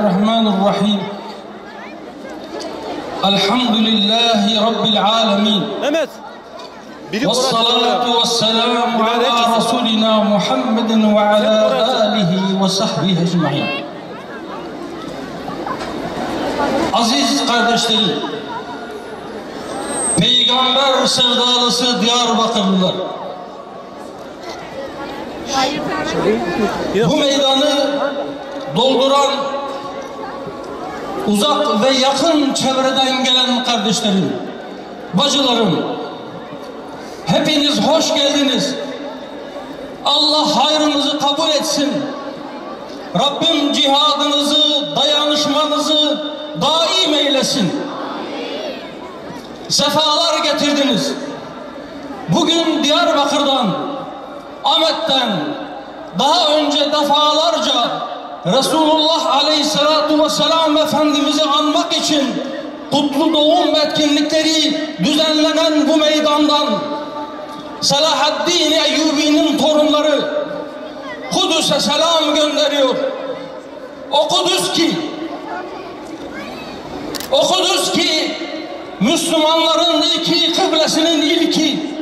Bismillahirrahmanirrahim. Elhamdülillahi Rabbil alemin. Mehmet. Vessalatu vesselamu ala Resulina Muhammedin ve ala alihi ve sahbihi ecmaîn. Aziz kardeşlerim, Peygamber sevdalısı Diyarbakırlılar, bu meydanı dolduran uzak ve yakın çevreden gelen kardeşlerim, bacılarım, hepiniz hoş geldiniz. Allah hayrınızı kabul etsin. Rabbim cihadınızı, dayanışmanızı daim eylesin. Sefalar getirdiniz. Bugün Diyarbakır'dan, Ahmet'ten, daha önce defalarca Resulullah Aleyhisselatu Vesselam Efendimiz'i anmak için kutlu doğum etkinlikleri düzenlenen bu meydandan Selahaddin Eyyubi'nin torunları Kudüs'e selam gönderiyor. O Kudüs ki Müslümanların iki kıblesinin ilki.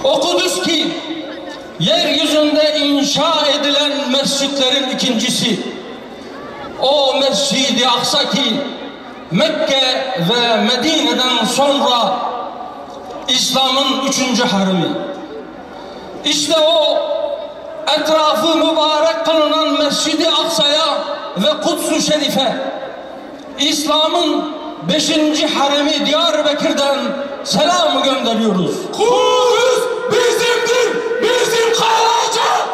O Kudüs ki yeryüzünde inşa edilen mescitlerin ikincisi. O Mescid-i Aksa ki Mekke ve Medine'den sonra İslam'ın üçüncü haremi. İşte o etrafı mübarek kılınan Mescid-i Aksa'ya ve Kuds-u Şerif'e İslam'ın 5. haremi Diyarbakır'dan selam gönderiyoruz. Kudüs bizimdir, bizim kalacak.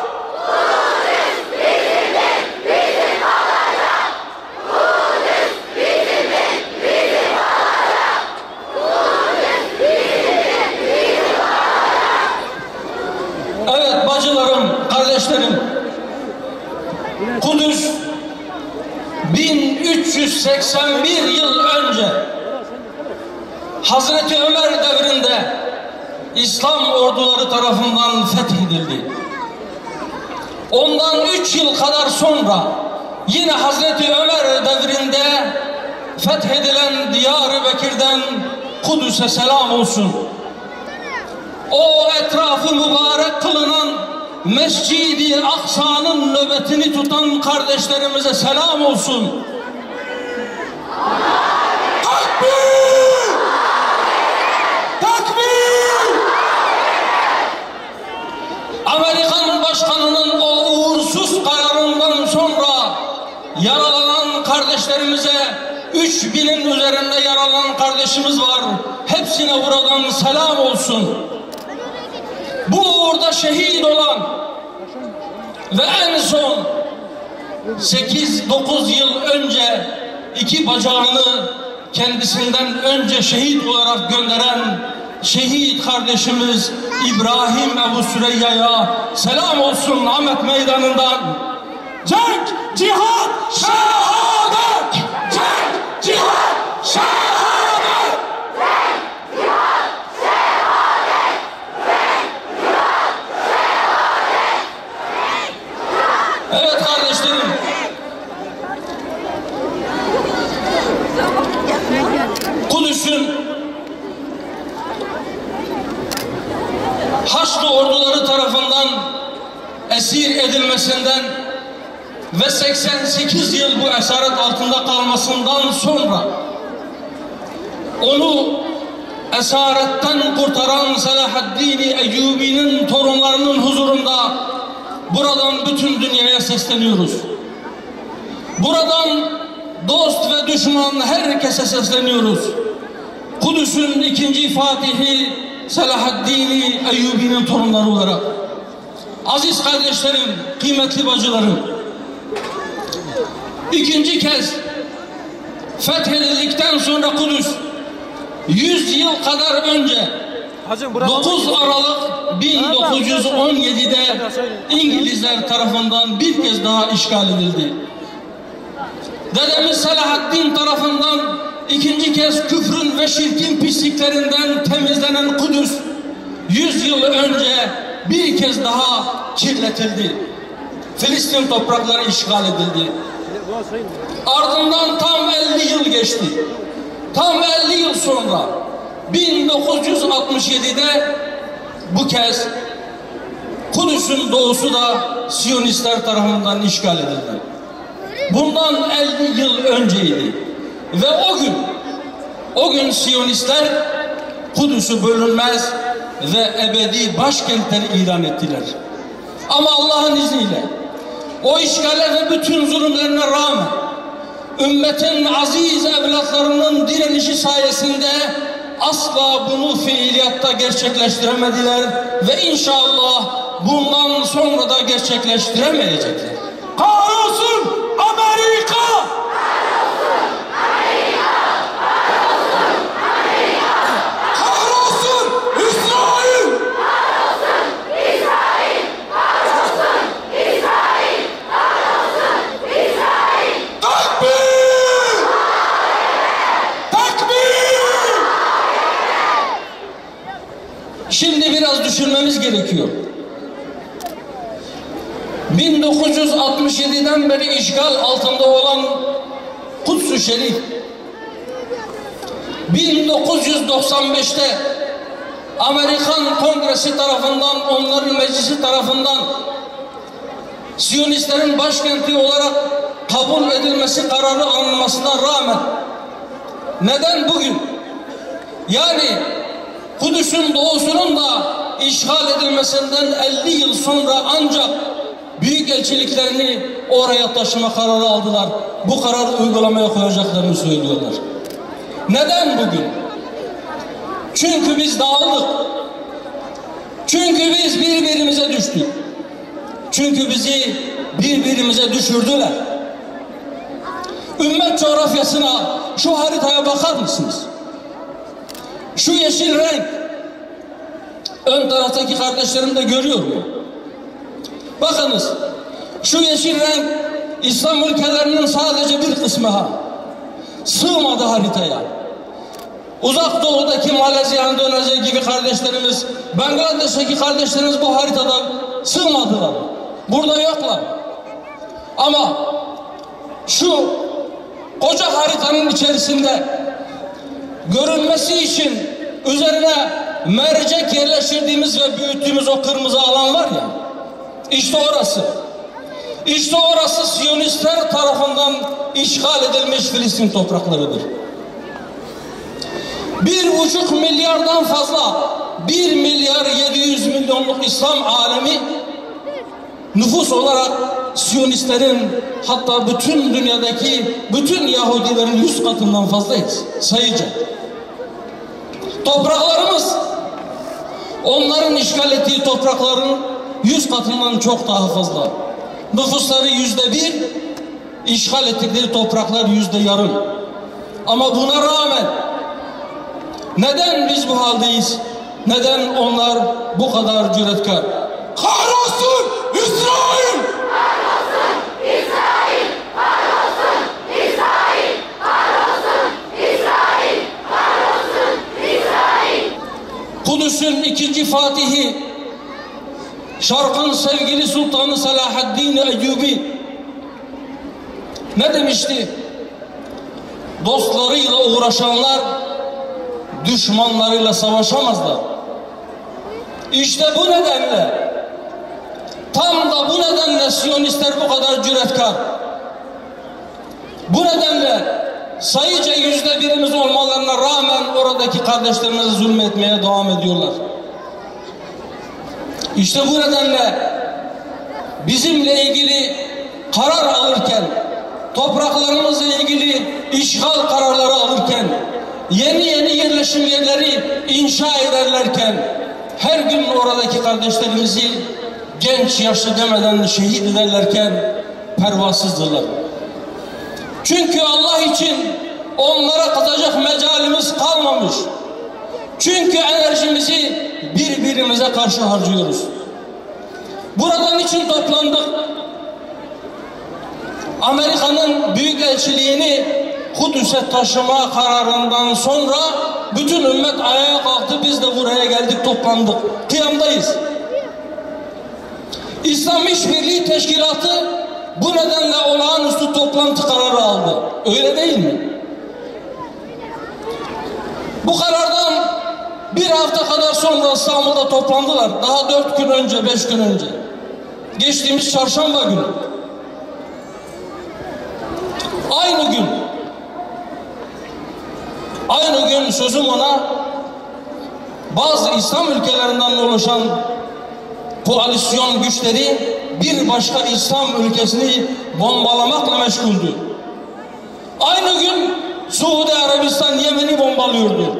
Kudüs bizimdir, bizim kalacak. Kudüs bizimdir, bizim kalacak. Kudüs bizimdir, bizim kalacak. Evet bacılarım, kardeşlerim, Kudüs 1381 yıl önce Hazreti Ömer devrinde İslam orduları tarafından fethedildi. Ondan 3 yıl kadar sonra yine Hazreti Ömer devrinde fethedilen Diyarbakır'dan Kudüs'e selam olsun. O etrafı mübarek kılınan Mescid-i Aksa'nın nöbetini tutan kardeşlerimize selam olsun. Takbir! Takbir! Amerikan başkanının o uğursuz kararından sonra yaralanan kardeşlerimize, 3000'in üzerinde yaralanan kardeşimiz var. Hepsine buradan selam olsun. Bu uğurda şehit olan ve en son 8-9 yıl önce 2 bacağını kendisinden önce şehit olarak gönderen şehit kardeşimiz İbrahim Ebu Süreyya'ya selam olsun Ahmet Meydanı'ndan. Cenk, cihat, şehadet! Cenk, cihat, şehadet! Evet kardeşlerim, Kudüs'ün Haçlı orduları tarafından esir edilmesinden ve 88 yıl bu esaret altında kalmasından sonra onu esaretten kurtaran Selahaddin Eyyubi'nin torunlarının huzurunda buradan bütün dünyaya sesleniyoruz. Buradan dost ve düşman herkese sesleniyoruz. Kudüs'ün ikinci Fatihi Selahaddin Eyyubi'nin torunları olarak. Aziz kardeşlerim, kıymetli bacılarım, ikinci kez fethedildikten sonra Kudüs 100 yıl kadar önce 9 Aralık 1917'de İngilizler tarafından bir kez daha işgal edildi. Dedemiz Selahaddin tarafından ikinci kez küfrün ve şirkin pisliklerinden temizlenen Kudüs 100 yıl önce bir kez daha kirletildi. Filistin toprakları işgal edildi. Ardından tam 50 yıl geçti. Tam 50 yıl sonra 1967'de bu kez Kudüs'ün doğusu da Siyonistler tarafından işgal edildi. Bundan 50 yıl önceydi. Ve o gün Siyonistler Kudüs'ü bölünmez ve ebedi başkentleri ilan ettiler. Ama Allah'ın izniyle o işgale ve bütün zulümlerine rağmen ümmetin aziz evlatlarının direnişi sayesinde asla bunu fiiliyatta gerçekleştiremediler ve inşallah bundan sonra da gerçekleştiremeyecekler. Kahrolsun Amerika! Kahrolsun İsrail! Takbir! Takbir! Şimdi biraz düşünmemiz gerekiyor. 1967'den beri işgal altında olan Kuds-ı Şerif 1995'te Amerikan Kongresi tarafından, onların meclisi tarafından Siyonistlerin başkenti olarak kabul edilmesi kararı alınmasına rağmen neden bugün, yani Kudüs'ün doğusunun da işgal edilmesinden 50 yıl sonra ancak büyükelçiliklerini oraya taşıma kararı aldılar? Bu kararı uygulamaya koyacaklarını söylüyorlar. Neden bugün? Çünkü biz dağıldık. Çünkü biz birbirimize düştük. Çünkü bizi birbirimize düşürdüler. Ümmet coğrafyasına, şu haritaya bakar mısınız? Şu yeşil renk, ön taraftaki kardeşlerim de görüyor mu? Bakınız, şu yeşil renk İslam ülkelerinin sadece bir kısmı ha. Sığmadı haritaya. Uzak doğudaki Malezya, Endonezya gibi kardeşlerimiz, Bangladeş'teki kardeşlerimiz bu haritada sığmadılar. Burada yoklar. Ama şu koca haritanın içerisinde görünmesi için üzerine mercek yerleştirdiğimiz ve büyüttüğümüz o kırmızı alan var ya, işte orası. İşte orası Siyonistler tarafından işgal edilmiş Filistin topraklarıdır. 1,5 milyardan fazla, 1 milyar 700 milyonluk İslam alemi nüfus olarak Siyonistlerin, hatta bütün dünyadaki bütün Yahudilerin 100 katından fazlayız sayıca. Topraklarımız onların işgal ettiği toprakların 100 katından çok daha fazla. Nüfusları %1, işgal ettikleri topraklar %0. Ama buna rağmen neden biz bu haldeyiz? Neden onlar bu kadar cüretkar? Kahrolsun İsrail! Kahrolsun İsrail! Kahrolsun İsrail! Kahrolsun İsrail! Kahrolsun İsrail! Kudüs'ün ikinci Fatihi, Şark'ın sevgili Sultanı Selahaddin Eyyubi ne demişti? Dostlarıyla uğraşanlar düşmanlarıyla savaşamazlar. İşte bu nedenle, tam da bu nedenle Siyonistler bu kadar cüretkar. Bu nedenle sayıca %1'imiz olmalarına rağmen oradaki kardeşlerimize zulmetmeye devam ediyorlar. İşte bu nedenle bizimle ilgili karar alırken, topraklarımızla ilgili işgal kararları alırken, yeni yerleşim yerleri inşa ederlerken, her gün oradaki kardeşlerimizi genç yaşlı demeden şehit ederlerken pervasızdırlar. Çünkü Allah için onlara katacak mecalimiz kalmamış. Çünkü enerjimizi birbirimize karşı harcıyoruz. Buradan için toplandık. Amerika'nın büyükelçiliğini Kudüs'e taşıma kararından sonra bütün ümmet ayağa kalktı. Biz de buraya geldik, toplandık. Kıyamdayız. İslam İşbirliği Teşkilatı bu nedenle olağanüstü toplantı kararı aldı. Öyle değil mi? Bu karardan bir hafta kadar sonra İstanbul'da toplandılar. Daha 4 gün önce, 5 gün önce. Geçtiğimiz çarşamba günü. Aynı gün sözüm ona bazı İslam ülkelerinden oluşan koalisyon güçleri bir başka İslam ülkesini bombalamakla meşguldü. Aynı gün Suudi Arabistan Yemen'i bombalıyordu.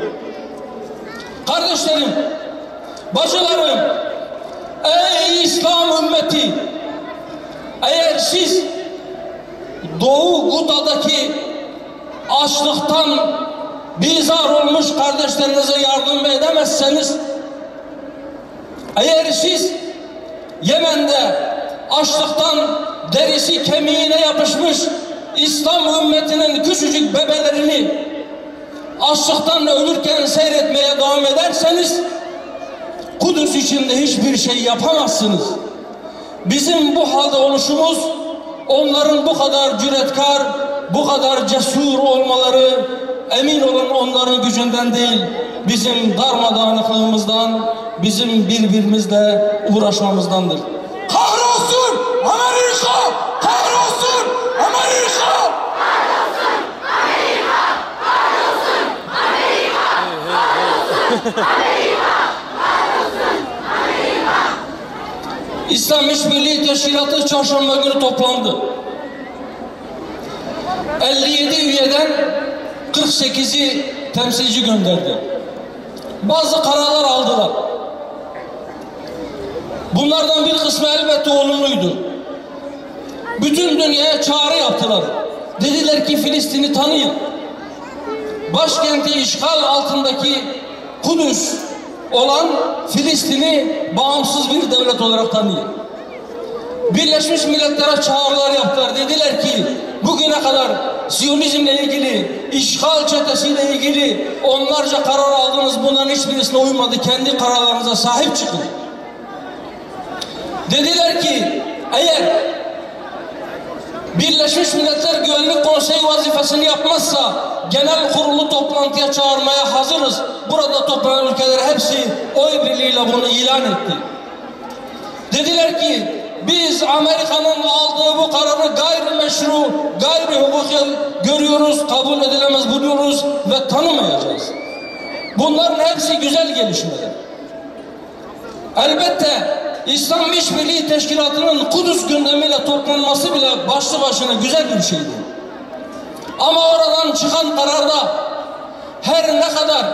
Kardeşlerim, bacılarım, ey İslam ümmeti, eğer siz Doğu Guda'daki açlıktan bizar olmuş kardeşlerinize yardım edemezseniz, eğer siz Yemen'de açlıktan derisi kemiğine yapışmış İslam ümmetinin küçücük bebelerini açlıktan ölürken seyretmeye devam ederseniz, Kudüs içinde hiçbir şey yapamazsınız. Bizim bu halde oluşumuz, onların bu kadar cüretkar, bu kadar cesur olmaları, emin olun onların gücünden değil, bizim darmadağınıklığımızdan, bizim birbirimizle uğraşmamızdandır. Kahrolsun Amerika! Kahrolsun Amerika! Kahrolsun Amerika! Kahrolsun Amerika! Kahrolsun Amerika! Kahrolsun Amerika! İslam İşbirliği Teşkilatı çarşamba günü toplandı. 57 üyeden 48'i temsilci gönderdi. Bazı kararlar aldılar. Bunlardan bir kısmı elbette olumluydu. Bütün dünyaya çağrı yaptılar. Dediler ki Filistin'i tanıyın. Başkenti işgal altındaki Kudüs olan Filistin'i bağımsız bir devlet olarak tanıyın. Birleşmiş Milletler'e çağrılar yaptılar. Dediler ki bugüne kadar Siyonizmle ilgili, işgal çetesiyle ilgili onlarca karar aldınız. Bunların hiçbirisine uymadı. Kendi kararlarınıza sahip çıkın. Dediler ki eğer Birleşmiş Milletler Güvenlik Konseyi vazifesini yapmazsa genel kurulu toplantıya çağırmaya hazırız. Burada toplanan ülkeler hepsi oy birliğiyle bunu ilan etti. Dediler ki biz Amerika'nın aldığı bu kararı gayrimeşru, gayri hukuki görüyoruz, kabul edilemez buluyoruz ve tanımayacağız. Bunların hepsi güzel gelişmeler. Elbette İslam İşbirliği Teşkilatı'nın Kudüs gündemiyle toplanması bile başlı başına güzel bir şeydi. Ama oradan çıkan kararda her ne kadar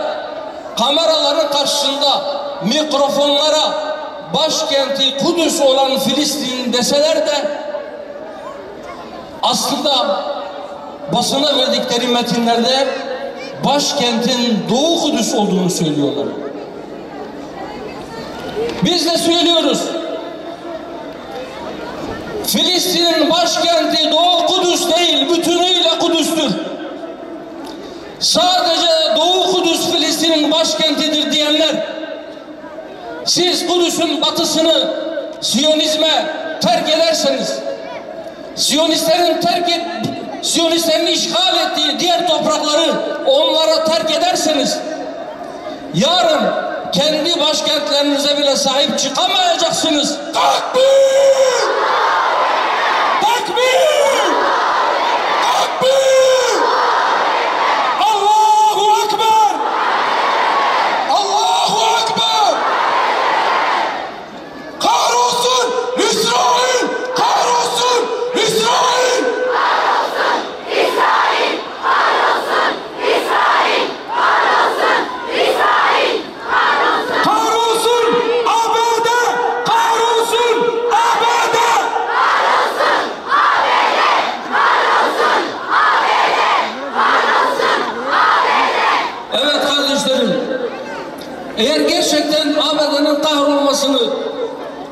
kameraların karşısında mikrofonlara başkenti Kudüs olan Filistin deseler de aslında basına verdikleri metinlerde başkentin Doğu Kudüs olduğunu söylüyorlar. Biz de söylüyoruz. Filistin'in başkenti Doğu Kudüs değil, bütünüyle Kudüs'tür. Sadece Doğu Kudüs Filistin'in başkentidir diyenler, siz Kudüs'ün batısını Siyonizme terk ederseniz, Siyonistlerin işgal ettiği diğer toprakları onlara terk ederseniz, yarın kendi başkentlerinize bile sahip çıkamayacaksınız. Takbir! Takbir! Takbir! Allahu Ekber! Allahu Ekber! Kahrolsun İsrail! Kahrolsun İsrail! Kahrolsun İsrail! Kahrolsun İsrail! Kahrolsun İsrail! Kahrolsun! Kahrolsun ABD! Kahrolsun ABD! Kahrolsun ABD! Kahrolsun ABD! Kahrolsun ABD! Evet kardeşlerim, eğer gerçekten ABD'nin kahrolmasını,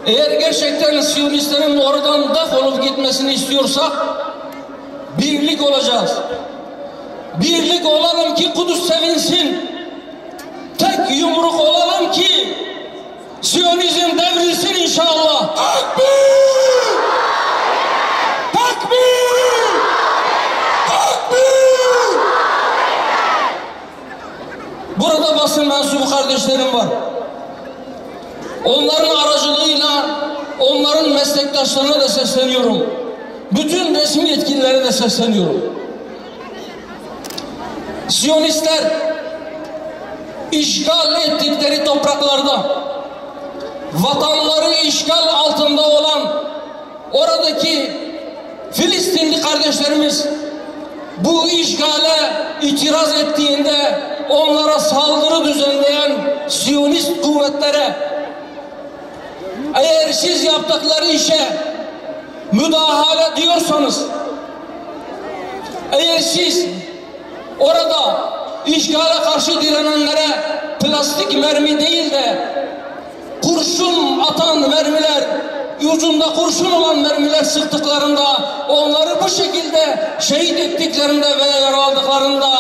eğer gerçekten Siyonistlerin oradan defolup gitmesini istiyorsak birlik olacağız. Birlik olalım ki Kudüs sevinsin. Tek yumruk olalım ki Siyonizm devrilsin inşallah. Takbir! mensubu kardeşlerim var. Onların aracılığıyla onların meslektaşlarına da sesleniyorum. Bütün resmi yetkililere de sesleniyorum. Siyonistler işgal ettikleri topraklarda vatanları işgal altında olan oradaki Filistinli kardeşlerimiz bu işgale itiraz ettiğinde onlara saldırı düzenleyen Siyonist kuvvetlere eğer siz yaptıkları işe müdahale diyorsanız, eğer siz orada işgale karşı direnenlere plastik mermi değil de kurşun atan mermiler, ucunda kurşun olan mermiler sıktıklarında, onları bu şekilde şehit ettiklerinde veya yaraladıklarında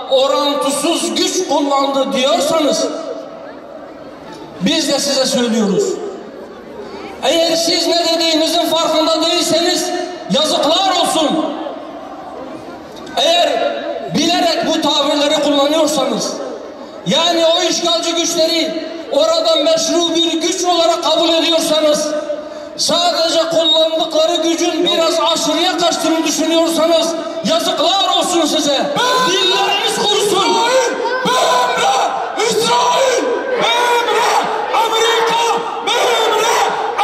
orantısız güç kullandı diyorsanız, biz de size söylüyoruz. Eğer siz ne dediğinizin farkında değilseniz yazıklar olsun. Eğer bilerek bu tabirleri kullanıyorsanız, yani o işgalci güçleri orada meşru bir güç olarak kabul ediyorsanız, sadece kullandıkları gücün biraz aşırıya kaçtığını düşünüyorsanız yazıklar olsun size. Dilleriniz kurusun. Memre İsrail! Memre Amerika! Memre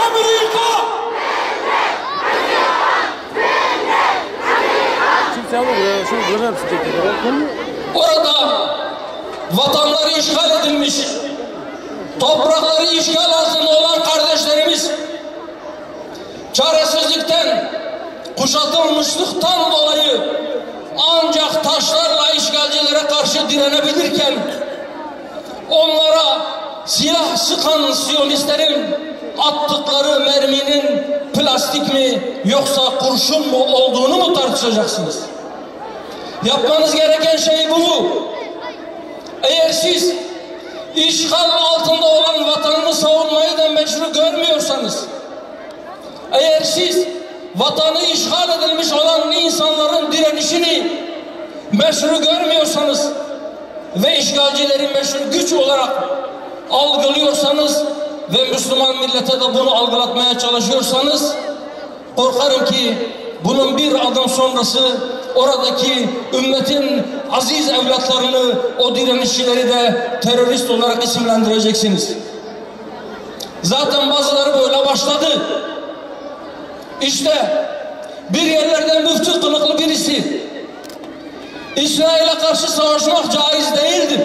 Amerika! Orada vatanları işgal edilmiş, toprakları işgal altında olan kardeşlerimiz çaresizlikten, kuşatılmışlıktan dolayı ancak taşlarla işgalcilere karşı direnebilirken, onlara silah sıkan Siyonistlerin attıkları merminin plastik mi yoksa kurşun mu olduğunu mu tartışacaksınız? Yapmanız gereken şey bu. Eğer siz işgal altında olan vatanını savunmayı da meşru görmüyorsanız, eğer siz vatanı işgal edilmiş olan insanların direnişini meşru görmüyorsanız ve işgalcileri meşru güç olarak algılıyorsanız ve Müslüman millete de bunu algılatmaya çalışıyorsanız, korkarım ki bunun bir adım sonrası oradaki ümmetin aziz evlatlarını, o direnişçileri de terörist olarak isimlendireceksiniz. Zaten bazıları böyle başladı. İşte bir yerlerden müftü kılıklı birisi İsrail'e karşı savaşmak caiz değildir,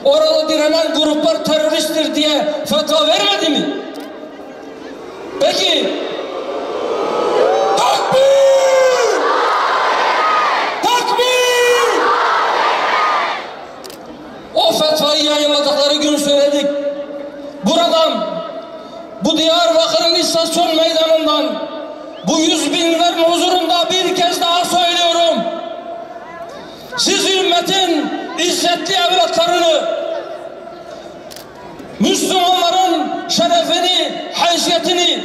orada direnen gruplar teröristtir diye fetva vermedi mi? Peki Takbir! Takbir! o fetvayı yayınladıkları gün söyledik. Buradan, bu Diyarbakır'ın istasyon meydanından, bu yüz binlerin huzurunda bir kez daha söylüyorum. Siz ümmetin izzetli evlatlarını, Müslümanların şerefini, haysiyetini,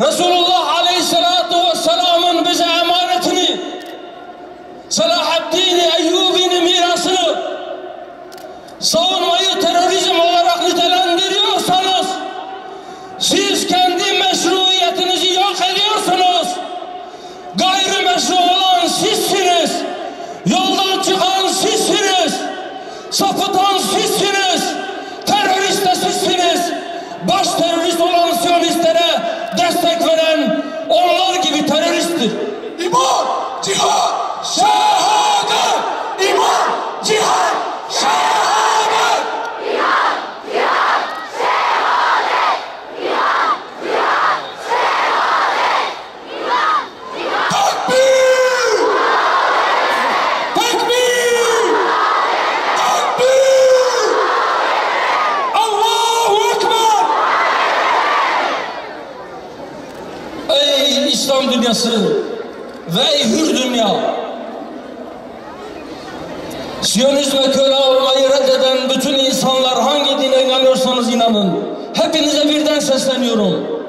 Resulullah Aleyhisselatü Vesselam'ın bize emanetini, Selahaddin Eyyubi'nin mirasını savunmayı terörizm olarak nitelendiriyorsanız, siz kendi meşruiyetinizi yok ediyorsunuz. Gayrimeşru olan sizsiniz. Yoldan çıkan sizsiniz. Sapıtan sizsiniz. Terörist de sizsiniz. Baş terörist olan Siyonistlere destek veren onlar gibi teröristtir. İman, cihat, şehadet! İman, cihat, şehadet! İman, cihat, şehadet. İman, cihat, şehadet. İman, cihat. Takbir! Takbir! Takbir! Allahu Ekber! Ey İslam dünyası ve ey hür dünya! Siyonizme köle olmayı reddeden bütün insanlar, hangi dine inanıyorsanız inanın, hepinize birden sesleniyorum.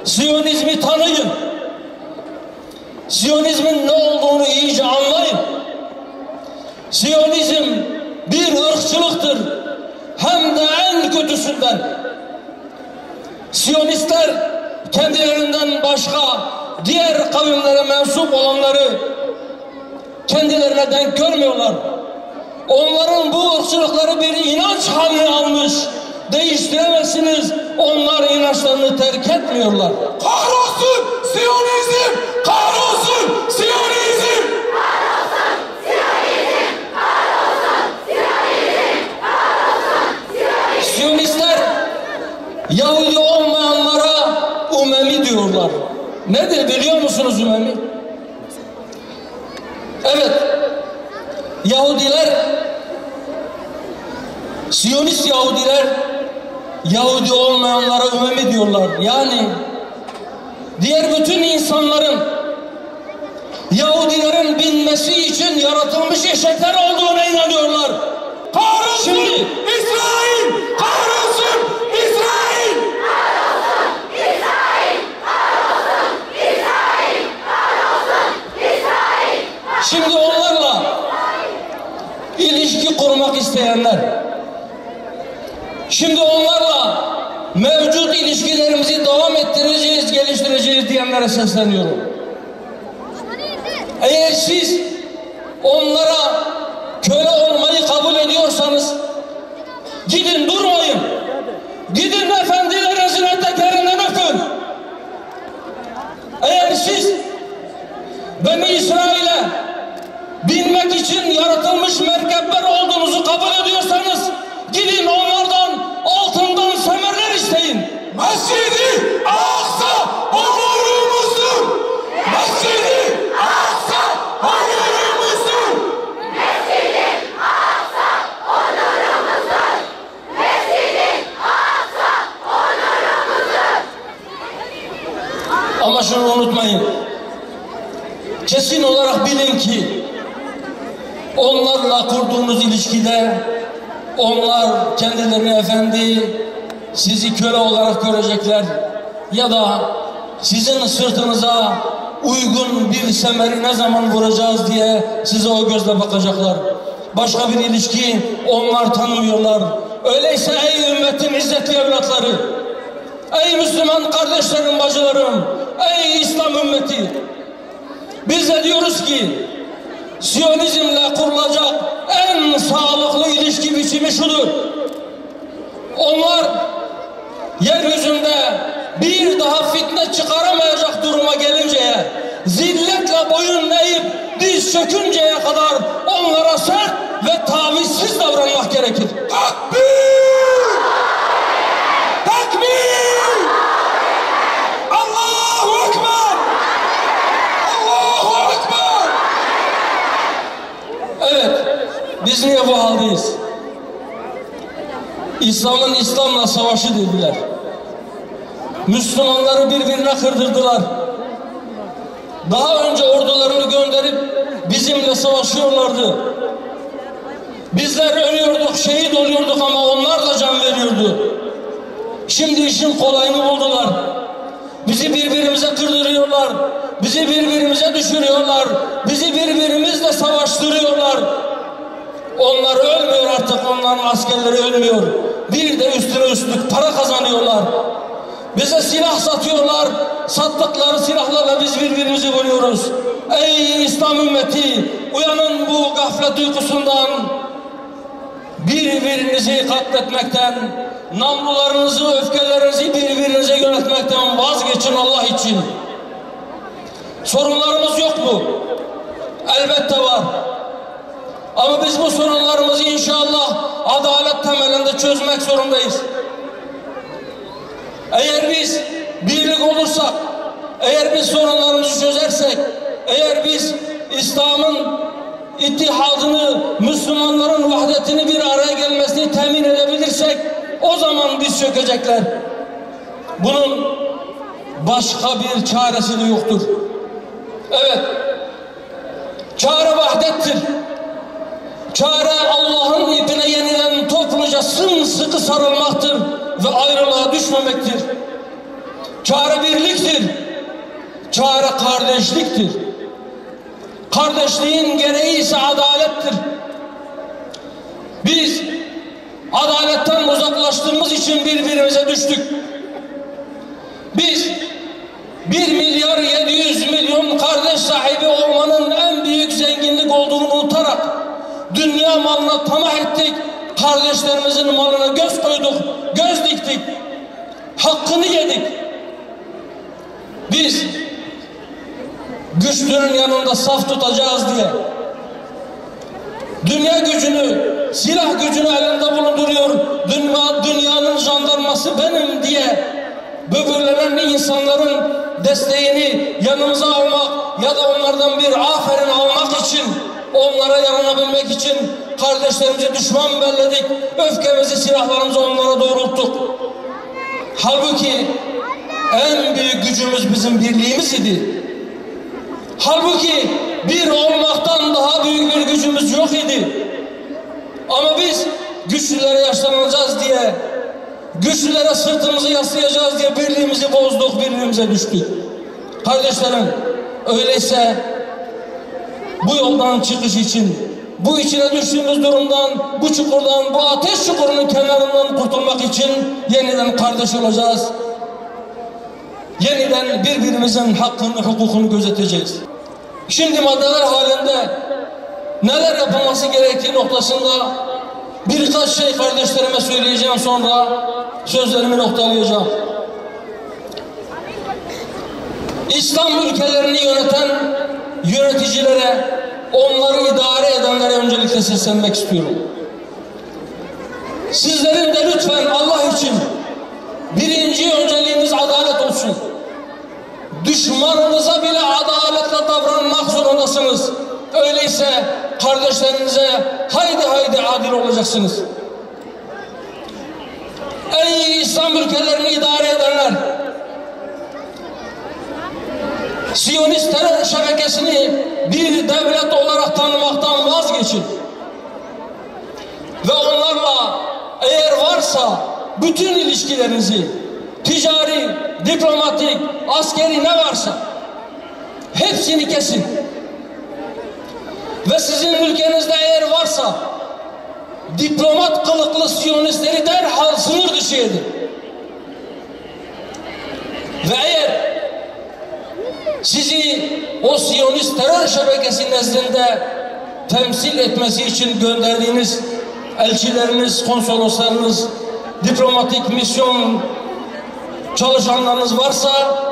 Siyonizmi tanıyın. Siyonizmin ne olduğunu iyice anlayın. Siyonizm bir ırkçı ırkçılıktır. Hem de en kötüsünden. Siyonistler kendilerinden başka diğer kavimlere mensup olanları kendilerine denk görmüyorlar. Onların bu ırkçılıkları bir inanç haline almış. Değiştiremezsiniz. Onlar inançlarını terk etmiyorlar. Kahrolsun Siyonizm! Kahrolsun Siyonizm! Kahrolsun Siyonizm! Kahrolsun Siyonizm! Kahrolsun Siyonizm! Siyonistler Yahudi olmayanlara umemi diyorlar. Nedir biliyor musunuz umemi? Evet, Yahudiler, Siyonist Yahudiler Yahudi olmayanlara umemi diyorlar. Yani diğer bütün insanların Yahudilerin binmesi için yaratılmış eşekler olduğuna inanıyorlar. Kahrolsun Şimdi İsrail! Kahrolsun İsrail! Kahrolsun İsrail! Kahrolsun İsrail! Kahrolsun İsrail! Şimdi onlarla ilişki kurmak isteyenler, şimdi onlarla mevcut ilişkilerimizi devam ettireceğiz, geliştireceğiz diyenlere sesleniyorum. Eğer siz onlara köle olmayı kabul ediyorsanız gidin, durmayın. Gidin efendilerinizin eteklerinden öpün. Eğer siz Beni İsrail'e binmek için yaratılmış merkepler olduğunuzu kabul ediyorsanız gidin onlardan altından semerler isteyin. Mescid-i Aksa onurumuzdur! Mescid-i Aksa onurumuzdur! Mescid-i Aksa onurumuzdur! Mescid-i Aksa onurumuzdur! Ama şunu unutmayın. Kesin olarak bilin ki onlarla kurduğunuz ilişkide onlar kendilerini efendi, sizi köle olarak görecekler ya da sizin sırtınıza uygun bir semeri ne zaman vuracağız diye size o gözle bakacaklar. Başka bir ilişki onlar tanımıyorlar. Öyleyse ey ümmetin izzetli evlatları, ey Müslüman kardeşlerim, bacılarım, ey İslam ümmeti, biz de diyoruz ki Siyonizmle kurulacak en sağlıklı ilişki biçimi şudur. Onlar yeryüzünde bir daha fitne çıkaramayacak duruma gelinceye, zilletle boyun eğip diz çökünceye kadar onlara sert ve tavizsiz davranmak gerekir. Takbir! Takbir! Allahu Ekber! Allahu Ekber! Evet, biz niye bu haldeyiz? İslam'ın İslam'la savaşı dediler. Müslümanları birbirine kırdırdılar. Daha önce ordularını gönderip bizimle savaşıyorlardı. Bizler ölüyorduk, şehit oluyorduk ama onlar da can veriyordu. Şimdi işin kolayını buldular. Bizi birbirimize kırdırıyorlar. Bizi birbirimize düşürüyorlar. Bizi birbirimizle savaştırıyorlar. Onlar ölmüyor artık, onların askerleri ölmüyor. Bir de üstüne üstlük para kazanıyorlar. Bize silah satıyorlar. Sattıkları silahlarla biz birbirimizi vuruyoruz. Ey İslam ümmeti, uyanın bu gaflet uykusundan. Birbirinizi katletmekten, namlularınızı, öfkelerinizi birbirinize yönetmekten vazgeçin Allah için. Sorunlarımız yok mu? Elbette var. Ama biz bu sorunlarımızı inşallah adalet temelinde çözmek zorundayız. Eğer biz birlik olursak, eğer biz sorunlarımızı çözersek, eğer biz İslam'ın ittihadını, Müslümanların vahdetini, bir araya gelmesini temin edebilirsek, o zaman biz çökecekler. Bunun başka bir çaresi de yoktur. Evet, çare vahdettir. Çare Allah'ın ipine yeniden topluca sımsıkı sarılmaktır ve ayrılığa düşmemektir. Çare birliktir. Çare kardeşliktir. Kardeşliğin gereği ise adalettir. Biz adaletten uzaklaştığımız için birbirimize düştük. Biz 1.700.000.000 kardeş sahibi olmanın en büyük zenginlik olduğunu unutarak dünya malına tamah ettik, kardeşlerimizin malına göz koyduk, göz diktik, hakkını yedik. Biz güçlünün yanında saf tutacağız diye dünya gücünü, silah gücünü elinde bulunduruyor, dünyanın jandarması benim diye böbürlenen insanların desteğini yanımıza almak ya da onlardan bir aferin almak için, onlara yaranabilmek için kardeşlerimizi düşman belledik, öfkemizi, silahlarımızı onlara doğrulttuk. Halbuki en büyük gücümüz bizim birliğimiz idi. Halbuki bir olmaktan daha büyük bir gücümüz yok idi. Ama biz güçlülere yaşlanacağız diye, güçlülere sırtımızı yaslayacağız diye birliğimizi bozduk, birbirimize düştük. Kardeşlerim, öyleyse bu yoldan çıkış için, bu içine düştüğümüz durumdan, bu çukurdan, bu ateş çukurunun kenarından kurtulmak için yeniden kardeş olacağız. Yeniden birbirimizin hakkını, hukukunu gözeteceğiz. Şimdi maddeler halinde neler yapılması gerektiği noktasında birkaç şey kardeşlerime söyleyeceğim, sonra sözlerimi noktalayacağım. İslam ülkelerini yöneten yöneticilere, onları idare edenlere öncelikle seslenmek istiyorum. Sizlerin de lütfen Allah için birinci önceliğiniz adalet olsun. Düşmanınıza bile adaletle davranmak zorundasınız. Öyleyse kardeşlerinize haydi adil olacaksınız. Ey İslam ülkelerini idare edenler, Siyonist terör şebekesini bir devlet olarak tanımaktan vazgeçin. Ve onlarla eğer varsa bütün ilişkilerinizi, ticari, diplomatik, askeri ne varsa hepsini kesin. Ve sizin ülkenizde eğer varsa diplomat kılıklı Siyonistleri derhal sınır dışı edin. Ve eğer sizi o Siyonist terör şebekesi nezdinde temsil etmesi için gönderdiğiniz elçileriniz, konsoloslarınız, diplomatik misyon çalışanlarınız varsa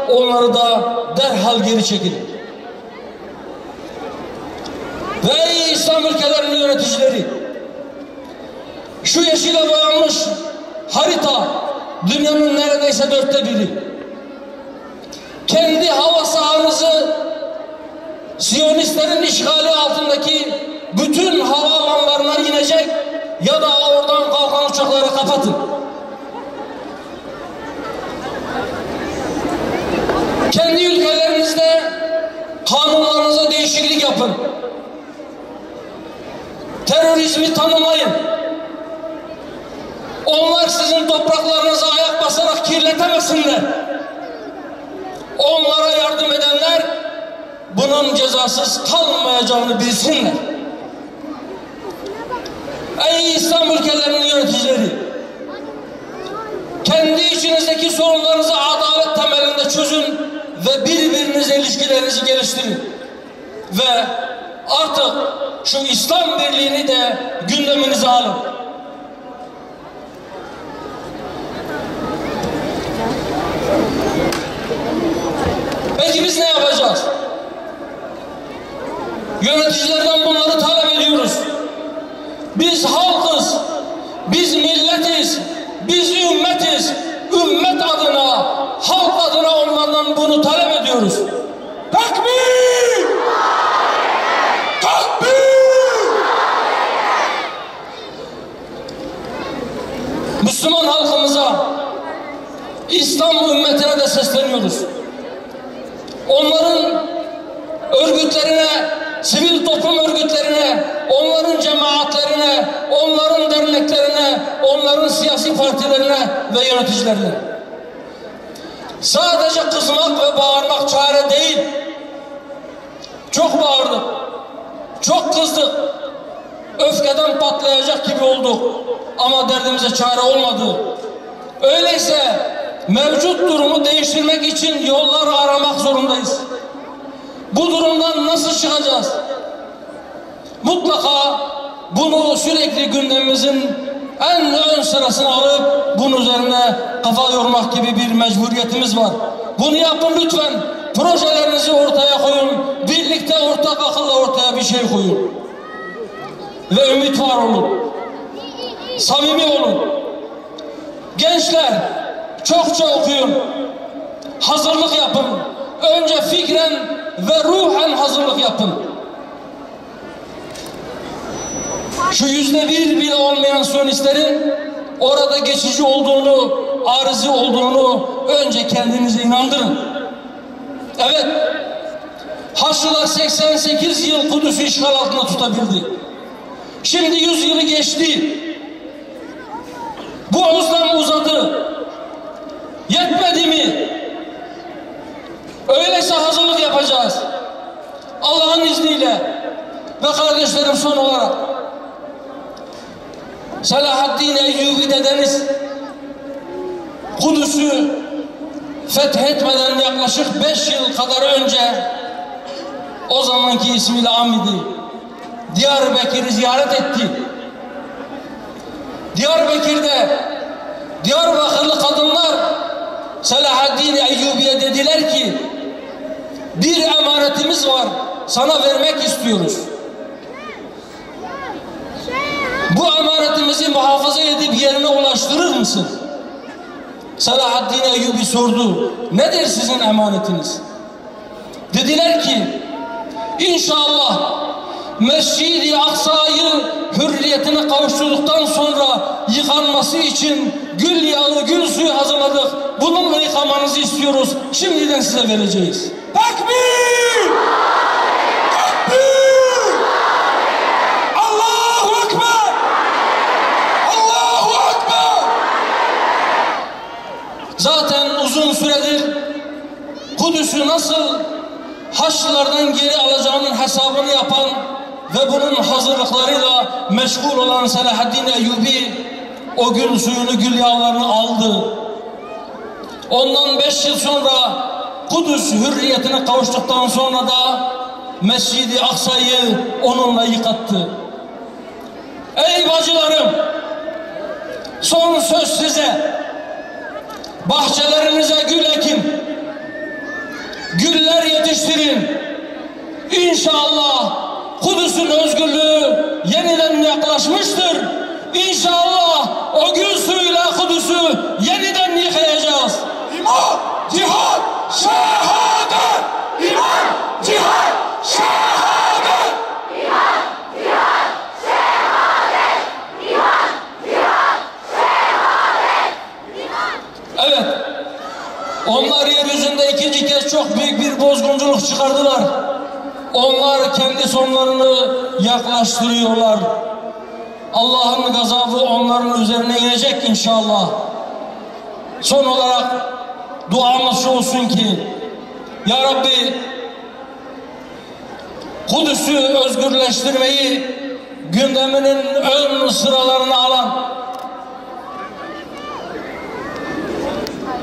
onları da derhal geri çekin. Ve İslam ülkelerinin yöneticileri, şu yeşile boyanmış harita dünyanın neredeyse 1/4. Kendi hava sahanızı Siyonistlerin işgali altındaki bütün havaalanlarına inecek ya da oradan kalkan uçakları kapatın. Kendi ülkelerinizde kanunlarınıza değişiklik yapın. Terörizmi tanımayın. Onlar sizin topraklarınıza ayak basarak kirletemesinler. Onlara yardım edenler bunun cezasız kalmayacağını bilsinler. Ey İslam ülkelerinin yöneticileri, kendi içinizdeki sorunlarınızı adalet temelinde çözün ve birbirinizle ilişkilerinizi geliştirin. Ve artık şu İslam birliğini de gündeminize alın. Peki biz ne yapacağız? Yöneticilerden bunları talep ediyoruz. Biz halkız, biz milletiz, biz ümmetiz. Ümmet adına, halk adına onlardan bunu talep ediyoruz. Takbir! Takbir! Müslüman halkımıza, İslam ümmetine de sesleniyoruz. Onların örgütlerine, sivil toplum örgütlerine, onların cemaatlerine, onların derneklerine, onların siyasi partilerine ve yöneticilerine sadece kızmak ve bağırmak çare değil. Çok bağırdık, çok kızdık, öfke öfkeden patlayacak gibi olduk. Ama derdimize çare olmadı. Öyleyse mevcut durumu değiştirmek için yollar aramak zorundayız. Bu durumdan nasıl çıkacağız? Mutlaka bunu sürekli gündemimizin en ön sırasına alıp bunun üzerine kafa yormak gibi bir mecburiyetimiz var. Bunu yapın lütfen. Projelerinizi ortaya koyun. Birlikte ortak akılla ortaya bir şey koyun. Ve ümit var olun. Samimi olun. Gençler çokça okuyun. Hazırlık yapın. Önce fikren ve ruhen hazırlık yapın. Şu %1 bile olmayan Siyonistlerin orada geçici olduğunu, arızi olduğunu önce kendinize inandırın. Evet, Haçlılar 88 yıl Kudüs'ü işgal altında tutabildi. Şimdi 100 yılı geçti. Bu özlem uzadı. Yetmedi mi? Öyleyse hazırlık yapacağız. Allah'ın izniyle. Ve kardeşlerim, son olarak Selahaddin Eyyubi dedeniz Kudüs'ü fethetmeden yaklaşık 5 yıl kadar önce, o zamanki ismiyle Amid'i, Diyarbakır'ı ziyaret etti. Diyarbakır'da Diyarbakırlı kadınlar Selahaddin Eyyubi'ye dediler ki, bir emanetimiz var, sana vermek istiyoruz. Bu emanetimizi muhafaza edip yerine ulaştırır mısın? Selahaddin Eyyubi sordu. Nedir sizin emanetiniz? Dediler ki, İnşallah Mescid-i Aksa'yı hürriyetine kavuşturduktan sonra yıkanması için gül yağı, gül suyu hazırladık. Bununla yıkamanızı istiyoruz. Şimdiden size vereceğiz. Tekbir! Tekbir! Allahu Ekber! Allahu Ekber! Zaten uzun süredir Kudüs'ü nasıl Haçlılardan geri alacağının hesabını yapan ve bunun hazırlıklarıyla meşgul olan Selahaddin Eyyubi o gül suyunu, gül yağlarını aldı. Ondan 5 yıl sonra Kudüs hürriyetine kavuştuktan sonra da Mescid-i Aksa'yı onunla yıkattı. Ey bacılarım, son söz size. Bahçelerinize gül ekin, güller yetiştirin. İnşallah Kudüs'ün özgürlüğü yeniden yaklaşmıştır. İnşallah o gül suyuyla Kudüs'ü yeniden yıkayacağız. İman, cihat, şehadet! İman, cihat, şehadet! İman, cihat, şehadet. İman, cihat, şehadet. Evet, onlar yeryüzünde ikinci kez çok büyük bir bozgunculuk çıkardılar. Onlar kendi sonlarını yaklaştırıyorlar. Allah'ın gazabı onların üzerine inecek inşallah. Son olarak duamız şu olsun ki, Ya Rabbi, Kudüs'ü özgürleştirmeyi gündeminin ön sıralarına alan,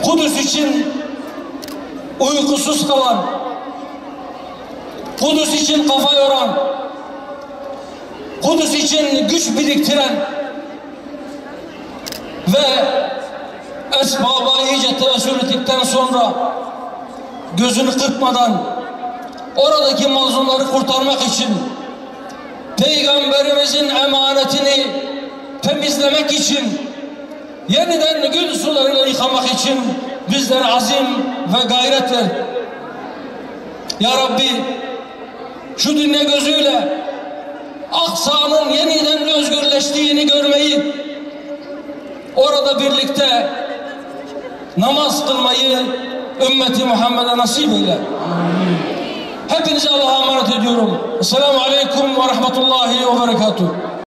Kudüs için uykusuz kalan, Kudüs için kafa yoran, Kudüs için güç biriktiren ve esbaba iyice tevessül ettikten sonra gözünü kırpmadan oradaki mazlumları kurtarmak için, Peygamberimizin emanetini temizlemek için, yeniden gül sularıyla yıkamak için bizlere azim ve gayret ver. Ya Rabbi, şu dünya gözüyle Aksa'nın yeniden özgürleştiğini görmeyi, orada birlikte namaz kılmayı ümmeti Muhammed'e nasip eyle. Hepinize Allah'a emanet ediyorum. Esselamu Aleyküm ve Rahmetullahi ve Berekatuhu.